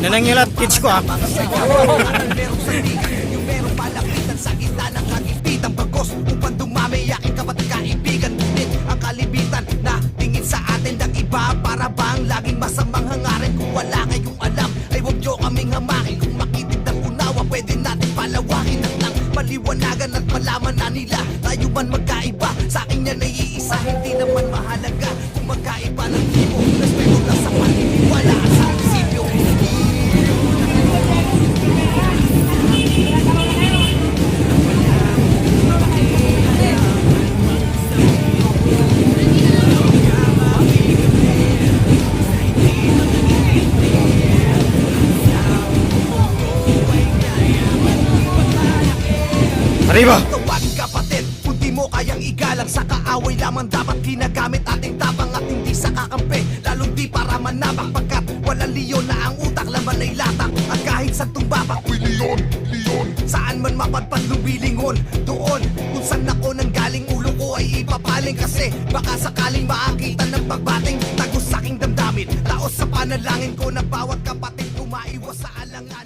Nanangilat kids ko ah. Merong sandigan, yung merong palakitan sa gitna ng kagipitan. Bagos upang dumami aking kapatid kaibigan. Ngunit ang kalibitan na tingin sa atin ng iba, para bang laging masamang hangarin. Kung wala kayong alam ay huwag nyo kaming hamakin. Kung makitig ng unawa pwede natin palawakin at nang maliwanagan at malaman na nila tayo man magkaiba. Sa akin yan ay iisa, hindi naman mahalaga kung magkaiba ng tipo. Respeto lang sa paniniwala at sa prinsipyo. Arriba! Tawagin kapatid, kung di mo kayang igalang, sa kaaway lamang dapat ginagamit ating tapang at hindi sa kakampi. Lalong di para manabak pagkat walang leon na ang utak, laman ay latak. At kahit sa tumbabak, uy leon, leon, saan man mapadpad lumilingon, doon kung saan ako nang galing ulo ko ay ipapaling. Kasi baka sakaling makakita ng pagbating tagos sa aking damdamin. Taos sa panalangin ko na bawat kapatid ko maiwas sa alangan.